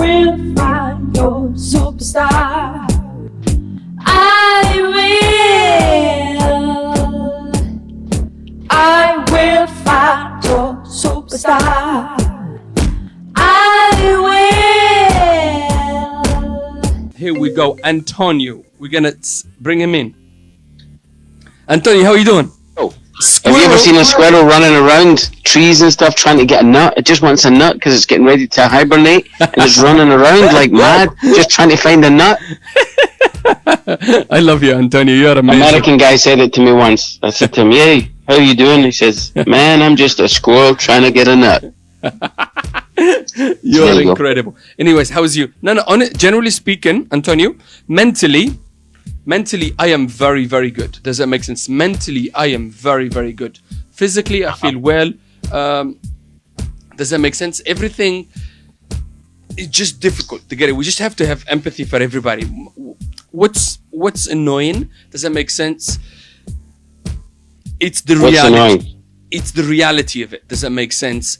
will find your superstar. I will find your superstar. I will. Here we go, Antoniou. We're gonna bring him in. Antoniou, how are you doing? Oh, have you ever seen a squirrel running around trees and stuff trying to get a nut? It just wants a nut because it's getting ready to hibernate, and it's running around like mad, just trying to find a nut. I love you, Antoniou. You're amazing. American guy said it to me once. I said to him, "Hey, how you doing?" He says, "Man, I'm just a squirrel trying to get a nut." You are incredible. Anyways, how's you? No, generally speaking, Antoniou, mentally, I am very, very good. Does that make sense? Mentally, I am very, very good. Physically, I feel well. Does that make sense? Everything is just difficult to get it. We just have to have empathy for everybody. What's annoying? Does that make sense? It's the reality. It's the reality of it. Does that make sense?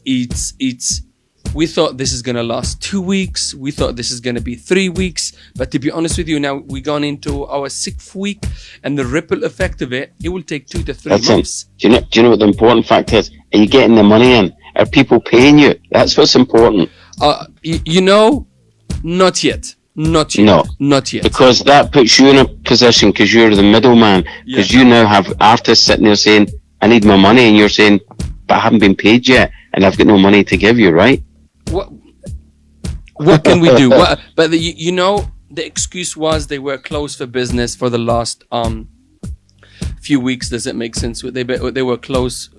We thought this is gonna last 2 weeks. We thought this is gonna be 3 weeks. But to be honest with you, now we've gone into our 6th week, and the ripple effect of it will take 2 to 3 months. Do you know what the important fact is? Are you getting the money in? Are people paying you? That's what's important. Not yet. Not yet. Because that puts you in a position, because you're the middleman. Because you now have artists sitting there saying, "I need my money," and you're saying, "But I haven't been paid yet, and I've got no money to give you," right? What can we do? But the excuse was they were closed for business for the last few weeks. Does it make sense? They were closed.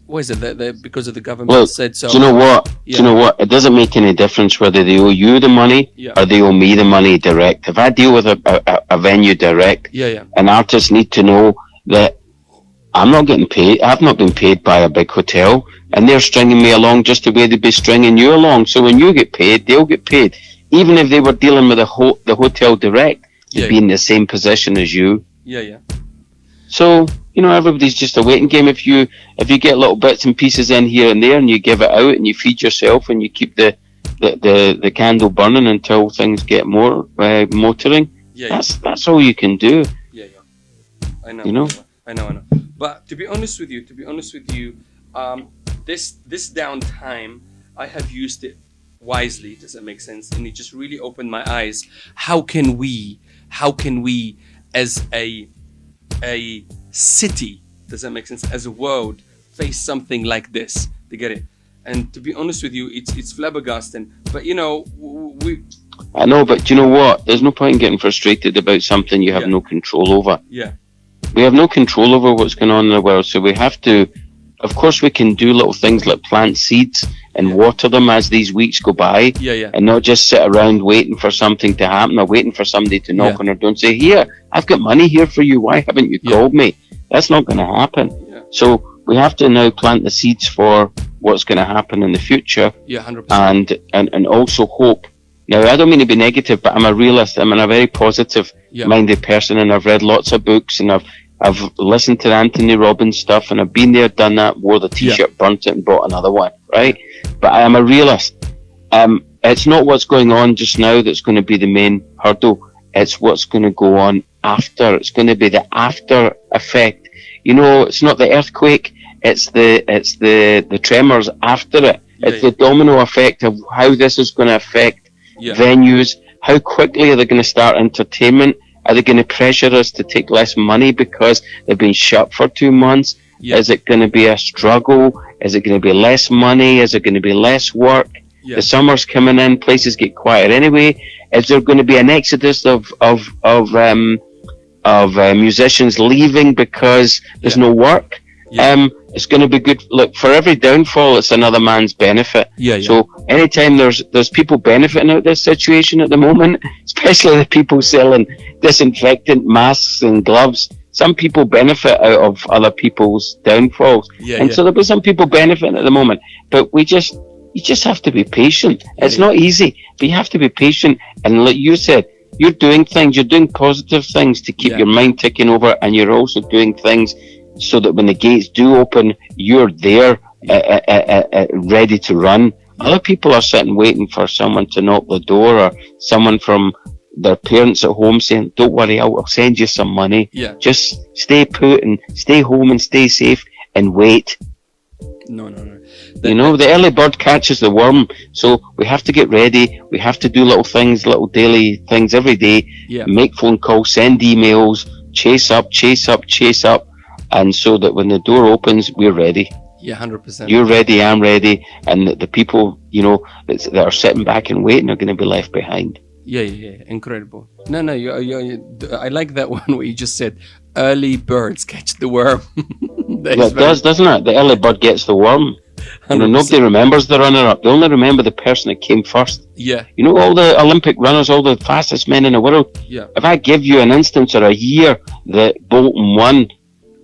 What is it? Because of the government said so. Do you know what? Yeah. Do you know what? It doesn't make any difference whether they owe you the money or they owe me the money direct. If I deal with a venue direct, an artist need to know that I'm not getting paid. I've not been paid by a big hotel, and they're stringing me along just the way they'd be stringing you along. So when you get paid, they'll get paid. Even if they were dealing with the hotel direct, they'd be in the same position as you. So, everybody's just a waiting game. If you get little bits and pieces in here and there, and you give it out, and you feed yourself, and you keep the candle burning until things get more motoring, that's all you can do. I know. I know. But to be honest with you, this downtime, I have used it wisely. Does that make sense? And it just really opened my eyes. How can we, as a city, does that make sense? As a world, face something like this? To get it. And to be honest with you, it's flabbergasting. But I know, but do you know what? There's no point in getting frustrated about something you have no control over. We have no control over what's going on in the world, so we have to, of course we can do little things like plant seeds and water them as these weeks go by, and not just sit around waiting for something to happen or waiting for somebody to knock on our door and say, "Here, I've got money here for you, why haven't you called me?" That's not going to happen. So we have to now plant the seeds for what's going to happen in the future, 100%. and also hope. Now, I don't mean to be negative, but I'm a realist. I'm a very positive-minded person, and I've read lots of books, and I've listened to Anthony Robbins stuff, and I've been there, done that, wore the T-shirt, burnt it, and bought another one, right? But I am a realist. It's not what's going on just now that's going to be the main hurdle. It's what's going to go on after. It's going to be the after effect. It's not the earthquake. It's the tremors after it. It's the domino effect of how this is going to affect venues. How quickly are they going to start entertainment? Are they going to pressure us to take less money because they've been shut for 2 months? Is it going to be a struggle? Is it going to be less money? Is it going to be less work? The summer's coming in, places get quiet anyway. Is there going to be an exodus of musicians leaving because there's no work? It's going to be good. Look, for every downfall, it's another man's benefit. So anytime there's people benefiting out of this situation at the moment, especially the people selling disinfectant masks and gloves, some people benefit out of other people's downfalls. So there'll be some people benefiting at the moment. But you just have to be patient. It's not easy, but you have to be patient. And like you said, you're doing positive things to keep your mind ticking over, and you're also doing things so that when the gates do open, you're there, ready to run. Other people are sitting waiting for someone to knock the door, or someone from their parents at home saying, "Don't worry, I'll send you some money. Yeah. Just stay put and stay home and stay safe and wait." No. The early bird catches the worm. So we have to get ready. We have to do little things, little daily things every day. Yeah. Make phone calls, send emails, chase up, and so that when the door opens, we're ready. Yeah, 100%. You're ready, I'm ready, and the people, that are sitting back and waiting are going to be left behind. Yeah. Incredible. No, I like that one where you just said, early birds catch the worm. It does, doesn't it? The early bird gets the worm. Nobody remembers the runner-up. They only remember the person that came first. Yeah. All the Olympic runners, all the fastest men in the world. Yeah. If I give you an instance or a year that Bolton won,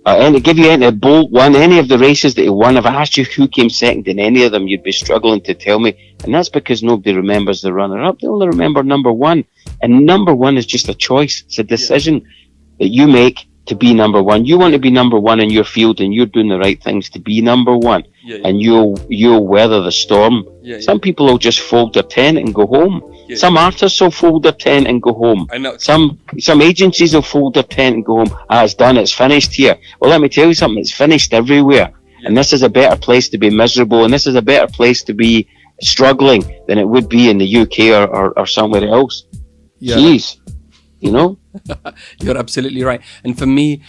Bolt won any of the races that he won, if I asked you who came second in any of them, you'd be struggling to tell me. And that's because nobody remembers the runner-up. They only remember number one. And number one is just a choice. It's a decision that you make to be number one. You want to be number one in your field, and you're doing the right things to be number one. And you'll weather the storm. Some people will just fold their tent and go home. Some artists will fold their tent and go home. I know. Some agencies will fold their tent and go home. It's done, it's finished here. Well, let me tell you something, it's finished everywhere. And this is a better place to be miserable, and this is a better place to be struggling than it would be in the UK or somewhere else. Jeez. You're absolutely right. And for me,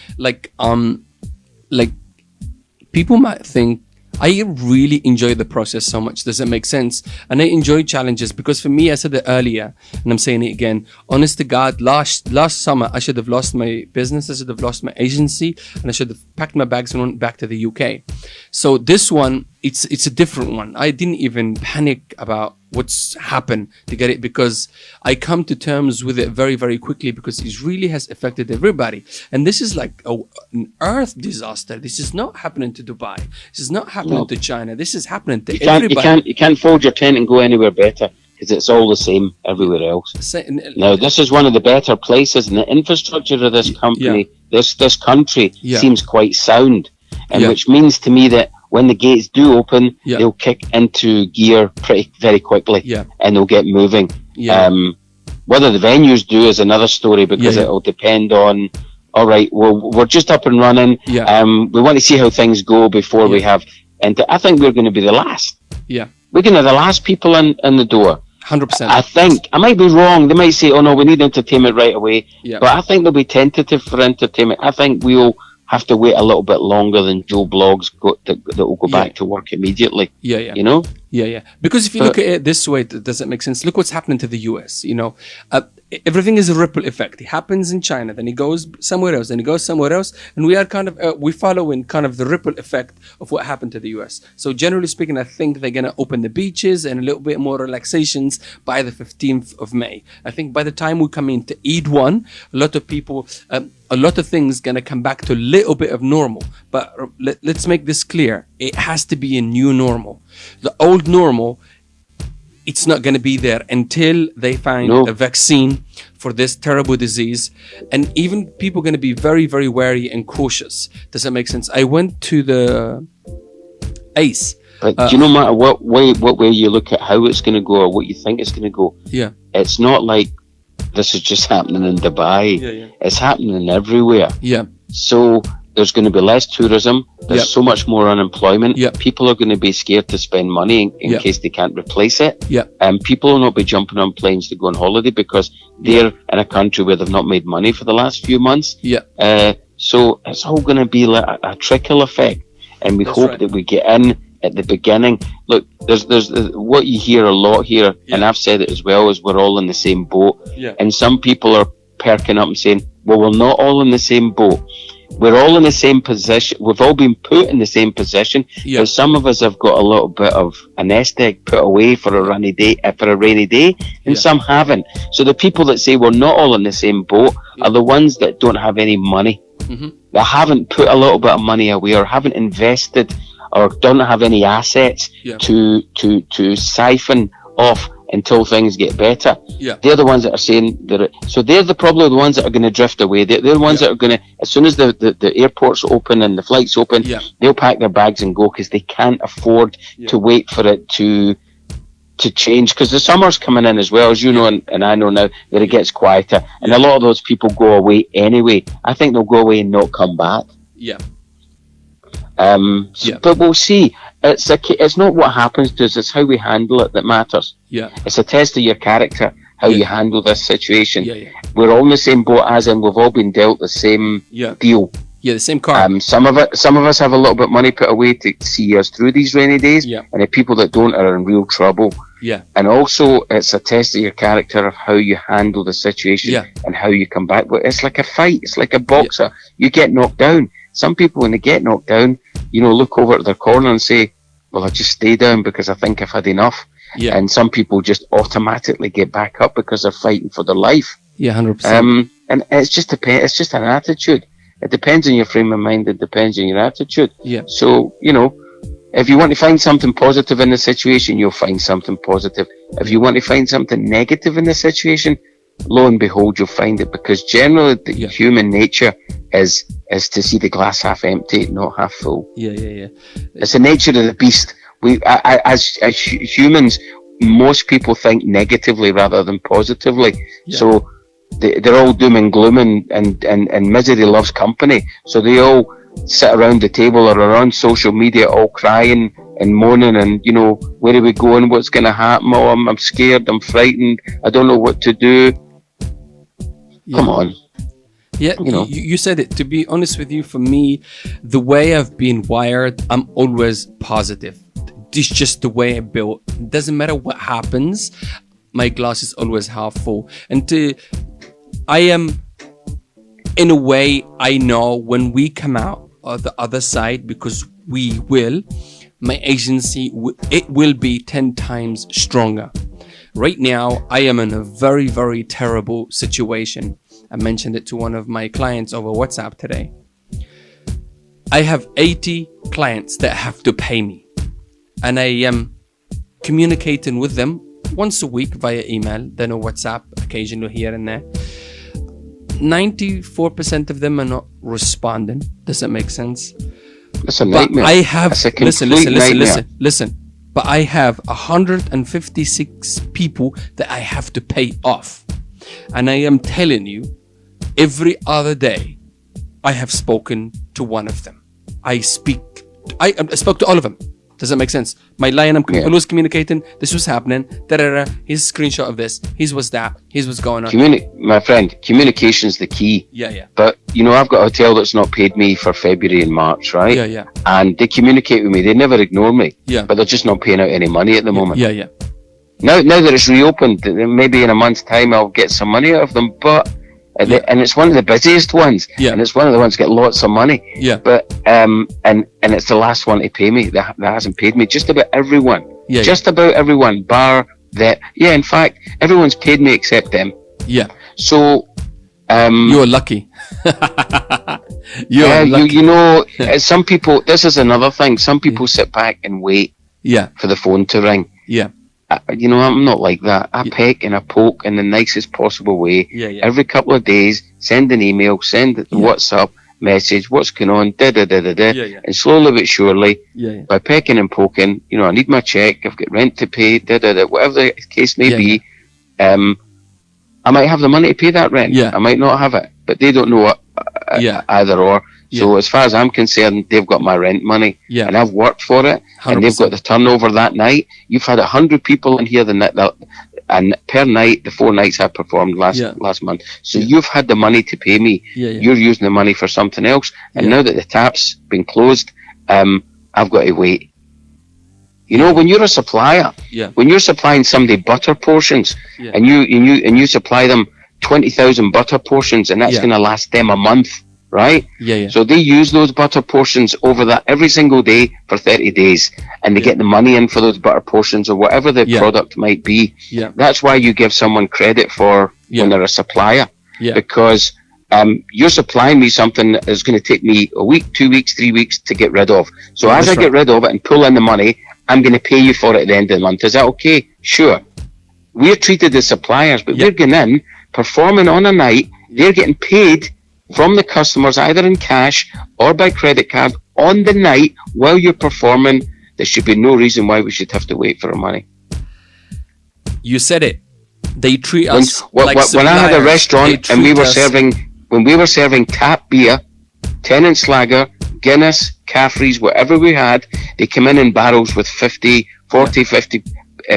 people might think I really enjoy the process so much. Does it make sense? And I enjoy challenges because for me, I said it earlier, and I'm saying it again. Honest to God, last summer, I should have lost my business. I should have lost my agency, and I should have packed my bags and went back to the UK. So this one, it's a different one. I didn't even panic about what's happened to get it because I come to terms with it very, very quickly because it really has affected everybody. And this is like an earth disaster. This is not happening to Dubai. This is not happening to China. This is happening to everybody. You can't fold your tent and go anywhere better because it's all the same everywhere else. Now, this is one of the better places, and the infrastructure of this company, this country seems quite sound, and which means to me that when the gates do open, they'll kick into gear very quickly, and they'll get moving. Whether the venues do is another story because it'll depend on, all right, well, we're just up and running. We want to see how things go before we have, and I think we're going to be the last. We're going to be the last people in the door. 100%. I think. I might be wrong. They might say, oh no, we need entertainment right away. But I think they'll be tentative for entertainment. I think we'll have to wait a little bit longer than Joe Blogs that will go back to work immediately. Because if you look at it this way, does it make sense? Look what's happening to the US. Everything is a ripple effect. It happens in China, then it goes somewhere else, then it goes somewhere else, and we are kind of we following kind of the ripple effect of what happened to the US. So generally speaking, I think they're gonna open the beaches and a little bit more relaxations by the 15th of May. I think by the time we come into Eid 1, a lot of people, a lot of things gonna come back to a little bit of normal. But let's make this clear: it has to be a new normal. The old normal, it's not going to be there until they find a vaccine for this terrible disease. And even people are going to be very, very wary and cautious. Does that make sense? I went to the ACE. But no matter what way you look at how it's going to go or what you think it's going to go, it's not like this is just happening in Dubai. It's happening everywhere. So there's going to be less tourism. There's so much more unemployment. People are going to be scared to spend money in case they can't replace it. And people will not be jumping on planes to go on holiday because they're in a country where they've not made money for the last few months. So it's all going to be like a trickle effect. And we hope that we get in at the beginning. Look, there's what you hear a lot here, and I've said it as well, is we're all in the same boat. And some people are perking up and saying, well, we're not all in the same boat. We're all in the same position. We've all been put in the same position. But some of us have got a little bit of a nest egg put away for a rainy day, and some haven't. So the people that say we're not all in the same boat are the ones that don't have any money, that haven't put a little bit of money away or haven't invested or don't have any assets to siphon off until things get better. They're the ones that are saying that. So they're probably the ones that are going to drift away. They're the ones that are going to, as soon as the airports open and the flights open, they'll pack their bags and go because they can't afford to wait for it to to change, because the summer's coming in as well, as you know, and I know now that it gets quieter, and a lot of those people go away anyway. I think they'll go away and not come back. Yeah. But we'll see. It's not what happens to us, it's how we handle it that matters. Yeah. It's a test of your character, how you handle this situation. Yeah. We're all in the same boat, as in we've all been dealt the same deal. Yeah, the same card. Some of us have a little bit of money put away to see us through these rainy days, and the people that don't are in real trouble. Yeah. And also, it's a test of your character of how you handle the situation and how you come back. But it's like a fight. It's like a boxer. You get knocked down. Some people, when they get knocked down, look over at their corner and say, well, I'll just stay down because I think I've had enough. Yeah. And some people just automatically get back up because they're fighting for their life. Yeah, 100%. And it's just an attitude. It depends on your frame of mind. It depends on your attitude. Yeah. So, if you want to find something positive in the situation, you'll find something positive. If you want to find something negative in the situation, lo and behold, you'll find it, because generally the human nature is to see the glass half empty, not half full. Yeah. It's the nature of the beast. As humans, most people think negatively rather than positively. Yeah. So they're all doom and gloom, and misery loves company. So they all sit around the table or around social media all crying and moaning and, where are we going? What's going to happen? Oh, I'm scared. I'm frightened. I don't know what to do. Yeah. Come on. Yeah, you said it. To be honest with you, for me, the way I've been wired, I'm always positive. It's just the way I'm built. It doesn't matter what happens, my glass is always half full. And I am, in a way, I know when we come out on the other side, because we will, my agency, it will be 10 times stronger. Right now, I am in a very, very terrible situation. I mentioned it to one of my clients over WhatsApp today. I have 80 clients that have to pay me, and I am communicating with them once a week via email, then on WhatsApp, occasionally here and there. 94% of them are not responding. Does that make sense? That's a nightmare. But I have, listen. But I have 156 people that I have to pay off. And I am telling you, every other day, I have spoken to one of them. I spoke to all of them. Does that make sense? My line, I'm always communicating. This was happening. Here's a screenshot of this. Here's what's that. Here's what's going on. My friend, communication's the key. Yeah. But, I've got a hotel that's not paid me for February and March, right? Yeah. And they communicate with me. They never ignore me. Yeah. But they're just not paying out any money at the moment. Yeah. Now that it's reopened, maybe in a month's time I'll get some money out of them. But and it's one of the busiest ones. Yeah. And it's one of the ones that get lots of money. Yeah. But and it's the last one to pay me that hasn't paid me. Just about everyone. Yeah. Just about everyone, bar that. Yeah, in fact, everyone's paid me except them. Yeah. So you're lucky. Lucky. Some people, this is another thing. Some people sit back and wait for the phone to ring. Yeah. I'm not like that. I peck and I poke in the nicest possible way. Yeah. Every couple of days, send an email, send a WhatsApp message, what's going on, Yeah. And slowly but surely, Yeah. by pecking and poking, I need my check, I've got rent to pay, whatever the case may be, I might have the money to pay that rent. Yeah. I might not have it, but they don't know what, either or. So as far as I'm concerned, they've got my rent money, and I've worked for it, 100%. and they've got the turnover that night. You've had 100 people in here and per night, the 4 nights I performed last month. So you've had the money to pay me. Yeah. You're using the money for something else, and now that the tap's been closed, I've got to wait. When you're a supplier, when you're supplying somebody butter portions, and you supply them 20,000 butter portions, and that's going to last them a month. Right? Yeah. So they use those butter portions over that every single day for 30 days, and they get the money in for those butter portions or whatever the product might be. Yeah. That's why you give someone credit for when they're a supplier, because you're supplying me something that is going to take me a week, 2 weeks, 3 weeks to get rid of. So as I get rid of it and pull in the money, I'm going to pay you for it at the end of the month. Is that okay? Sure. We're treated as suppliers, but we're going in, performing on a night, they're getting paid from the customers either in cash or by credit card on the night while you're performing. There should be no reason why we should have to wait for our money. You said it. They treat When, us when, like when I had a suppliers. They restaurant and we treat were us- serving, when we were serving tap beer, 10-inch lager, Guinness, Caffrey's, whatever we had, they come in barrels with 50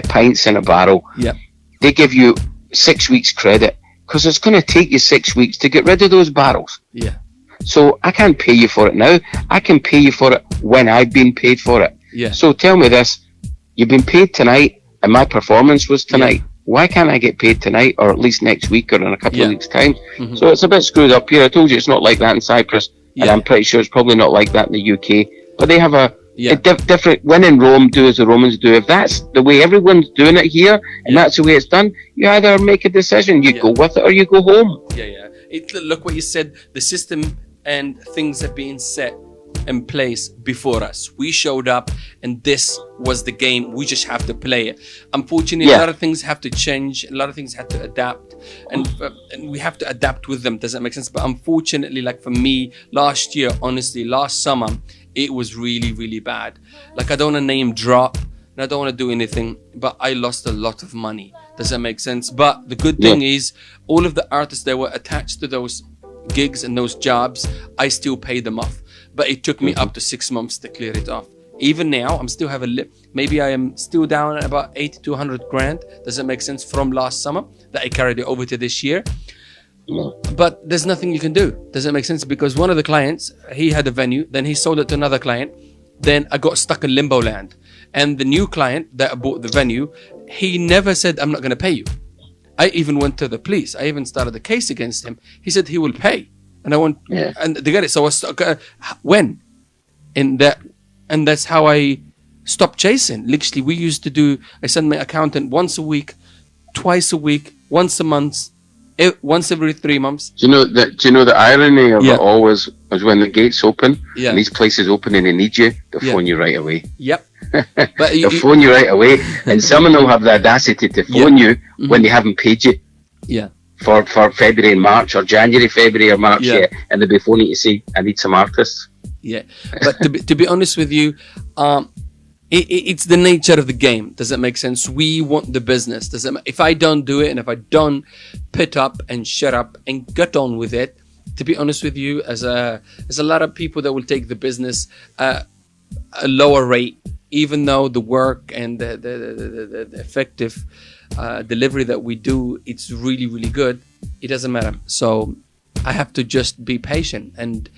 pints in a barrel. Yeah. They give you 6 weeks credit because it's going to take you 6 weeks to get rid of those barrels. Yeah. So I can't pay you for it now. I can pay you for it when I've been paid for it. Yeah. So tell me this, you've been paid tonight and my performance was tonight. Why can't I get paid tonight or at least next week or in a couple of weeks' time? Mhm. So it's a bit screwed up here. I told you it's not like that in Cyprus, and Yeah. I'm pretty sure it's probably not like that in the UK. But they have a Yeah. different, when in Rome, do as the Romans do. If that's the way everyone's doing it here and that's the way it's done, you either make a decision, you go with it or you go home. Yeah. Look what you said. The system and things have been set in place before us. We showed up, and this was the game. We just have to play it. Unfortunately, a lot of things have to change. A lot of things have to adapt, and we have to adapt with them. Does that make sense? But unfortunately, like for me, last year, honestly, last summer, it was really, really bad. Like I don't want to name drop, and I don't want to do anything, but I lost a lot of money. Does that make sense? But the good thing is, all of the artists that were attached to those gigs and those jobs, I still pay them off. But it took me up to 6 months to clear it off. Even now, I'm still have maybe I am still down at about 80 to 100 grand. Does that make sense? From last summer that I carried it over to this year. But there's nothing you can do. Does that make sense? Because one of the clients, he had a venue, then he sold it to another client. Then I got stuck in limbo land. And the new client that bought the venue, he never said, I'm not going to pay you. I even went to the police. I even started a case against him. He said he will pay. And I went, and they got it. So I was stuck. When? And that's how I stopped chasing. Literally, we used to do, I sent my accountant once a week, twice a week, once a month, once every 3 months. Do you know the irony of it all was when the gates open and these places open and they need you, they'll phone you right away. Yep. But They'll phone you right away, and some of them have the audacity to phone you when they haven't paid you. Yeah. For February and March, or January, February or March, and they'll be phoning you to say, I need some artists. Yeah, but to be honest with you, it's the nature of the game. Does that make sense? We want the business. If I don't do it, and if I don't pit up and shut up and get on with it, to be honest with you, there's a lot of people that will take the business a lower rate, even though the work and the effective delivery that we do, it's really, really good. It doesn't matter. So I have to just be patient. And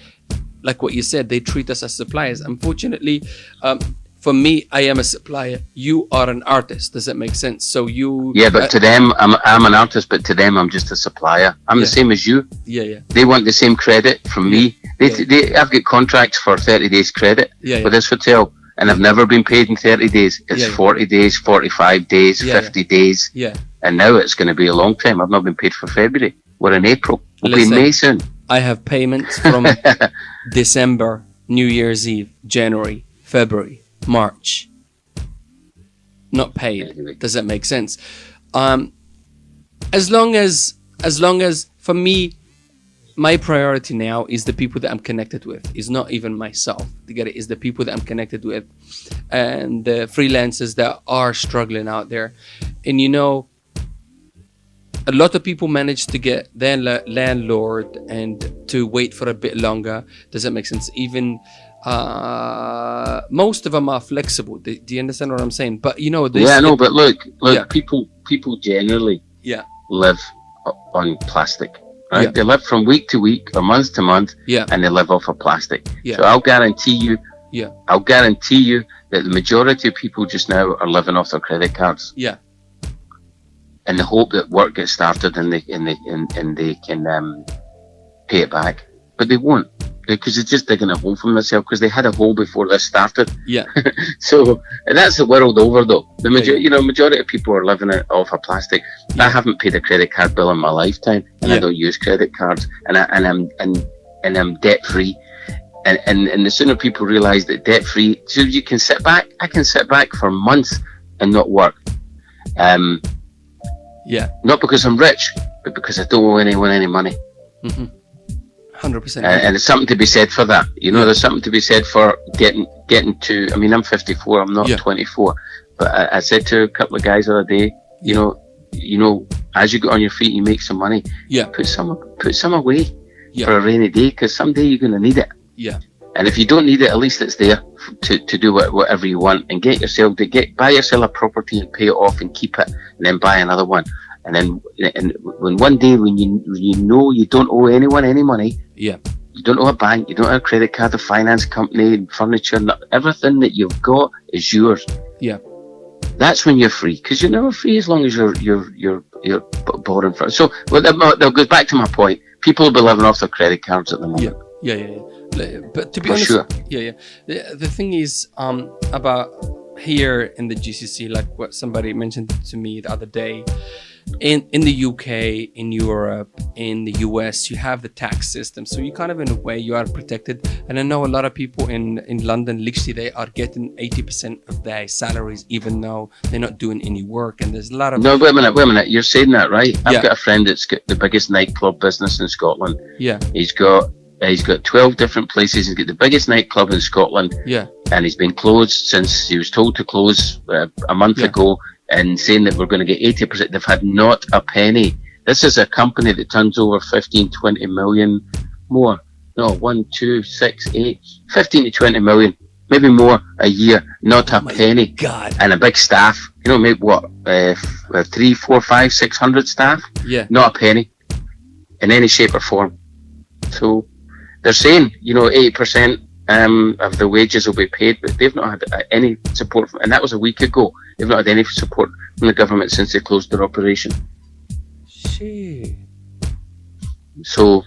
like what you said, they treat us as suppliers. Unfortunately, for me, I am a supplier. You are an artist. Does that make sense? So you... Yeah, but to them, I'm an artist, but to them, I'm just a supplier. I'm the same as you. Yeah. They want the same credit from me. I've got contracts for 30 days credit with this hotel. And I've never been paid in 30 days. It's 40 days, 45 days, 50 days. Yeah. And now it's going to be a long time. I've not been paid for February. We're in April. We'll be in May soon. I have payments from December, New Year's Eve, January, February, March. Not paid. Does that make sense? As long as for me, my priority now is the people that I'm connected with. It's not even myself. To get it, is the people that I'm connected with, and the freelancers that are struggling out there. And a lot of people manage to get their landlord and to wait for a bit longer. Does that make sense? Even most of them are flexible. Do you understand what I'm saying? But but look, people generally live on plastic. Right? They live from week to week or month to month, and they live off of plastic. So I'll guarantee you that the majority of people just now are living off their credit cards. In the hope that work gets started and they can pay it back, but they won't, because they're just digging a hole for themselves because they had a hole before this started. So that's the world over, though. The majority of people are living off of plastic. I haven't paid a credit card bill in my lifetime, and I don't use credit cards, and I'm debt free. And the sooner people realise that debt free, so you can sit back. I can sit back for months and not work. Not because I'm rich, but because I don't owe anyone any money. 100%. And there's something to be said for that. There's something to be said for getting to. I mean, I'm 54. I'm not 24. But I said to a couple of guys the other day, You know, as you get on your feet, you make some money. Yeah. Put some away Yeah. for a rainy day, because someday you're going to need it. Yeah. And if you don't need it, at least it's there to do whatever you want, and buy yourself a property and pay it off and keep it, and then buy another one. And then when one day when you know you don't owe anyone any money, Yeah. you don't owe a bank, you don't owe a credit card, a finance company, furniture, everything that you've got is yours. Yeah. That's when you're free, because you're never free as long as you're borrowing from. So that goes back to my point. People will be living off their credit cards at the moment. Yeah. But to be For honest, sure. yeah. The thing is, about here in the GCC, like what somebody mentioned to me the other day, in the UK, in Europe, in the US, you have the tax system, so you kind of, in a way, you are protected. And I know a lot of people in London, literally, they are getting 80% of their salaries, even though they're not doing any work. And there's a lot of No, wait a minute. You're saying that, right? Yeah. I've got a friend that's got the biggest nightclub business in Scotland. Yeah. He's got 12 different places. He's got the biggest nightclub in Scotland. Yeah. And he's been closed since he was told to close a month ago, and saying that we're going to get 80%. They've had not a penny. This is a company that turns over 15, 20 million more. No, 1, 2, 6, 8, 15 to 20 million, maybe more a year. Not a penny. God. And a big staff. You know, maybe what, 3, 4, 5, 600 staff? Yeah. Not a penny in any shape or form. So they're saying, 80% of the wages will be paid, but they've not had any support from, and that was a week ago. They've not had any support from the government since they closed their operation. Shit. So,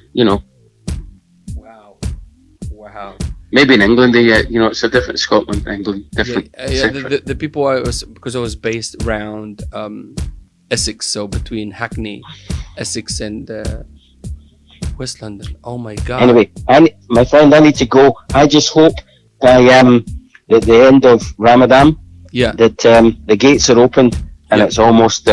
Wow. maybe in England, it's a different Scotland, England, different. The people because I was based around Essex, so between Hackney, Essex, and West London. Oh my God. Anyway, my friend, I need to go. I just hope by the end of Ramadan, that the gates are open and it's almost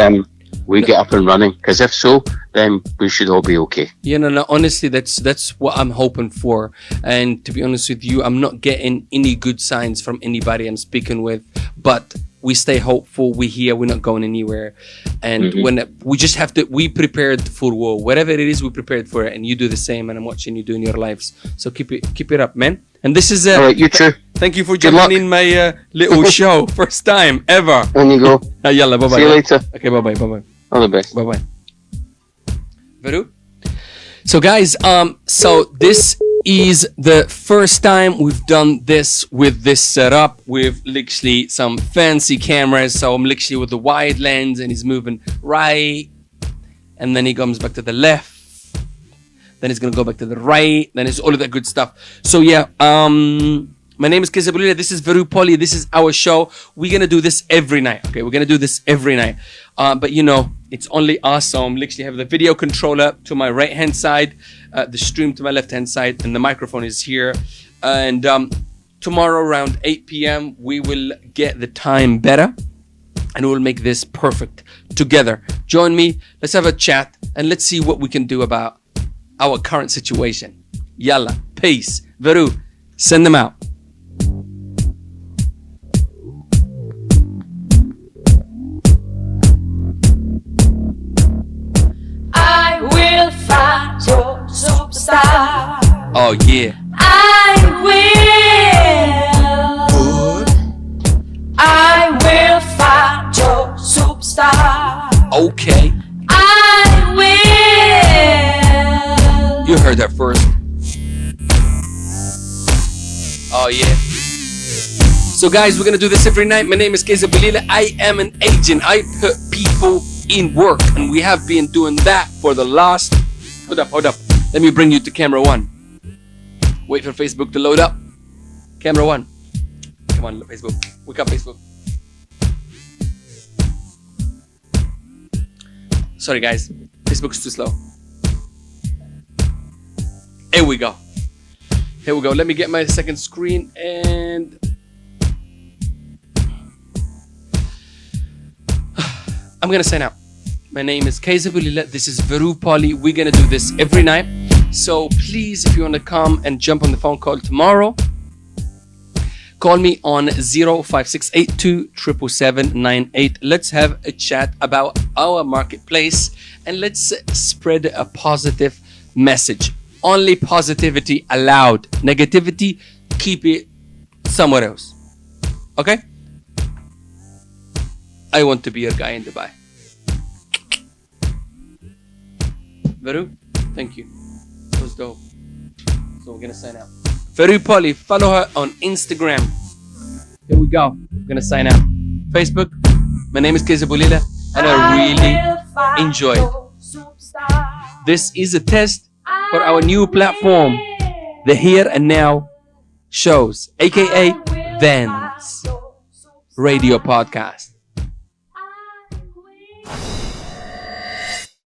we get up and running. Because if so, then we should all be okay. Yeah, no. Honestly, that's what I'm hoping for. And to be honest with you, I'm not getting any good signs from anybody I'm speaking with. But we stay hopeful. We're here. We're not going anywhere. And when we just have to, we prepared for war. Whatever it is, we prepared for it. And you do the same. And I'm watching you doing your lives. So keep it up, man. And this is all right. You too. Thank you for jumping in my little show. First time ever. On you go. Yalla, bye bye. See you later. Okay, bye bye. All the best. Bye bye. Veru? So guys, so this is the first time we've done this with this setup with literally some fancy cameras. So I'm literally with the wide lens and he's moving right, and then he comes back to the left, then he's gonna go back to the right, then it's all of that good stuff. So yeah, my name is Kayzar. This is Veru Poli. This is our show. We're gonna do this every night. Okay, we're gonna do this every night. But it's only us. So I'm literally have the video controller to my right hand side, the stream to my left hand side, and the microphone is here. And tomorrow around 8 p.m. we will get the time better, and we'll make this perfect together. Join me. Let's have a chat and let's see what we can do about our current situation. Yalla, peace. Veru, send them out. I will find your superstar. Oh yeah. I will find your superstar. Okay. I will. You heard that first. Oh yeah. So guys, we're gonna do this every night. My name is Kayzar. I am an agent. I put people in work, and we have been doing that for the last. Hold up. Let me bring you to camera one. Wait for Facebook to load up. Camera one. Come on, Facebook. Wake up, Facebook. Sorry guys, Facebook's too slow. Here we go. Let me get my second screen and I'm gonna sign out. My name is Kayzar. This is Veru Poli. We're gonna do this every night. So please, if you wanna come and jump on the phone call tomorrow, Call me on 056827778. Let's have a chat about our marketplace and let's spread a positive message. Only positivity allowed. Negativity, keep it somewhere else. Okay? I want to be your guy in Dubai. Veru, thank you. That was dope. So we're gonna sign out. Veru Polly, follow her on Instagram. Here we go. We're gonna sign out. Facebook, my name is Kayzar and I really enjoyed. This is a test for our new platform, the Here and Now shows, aka Vans Radio Podcast.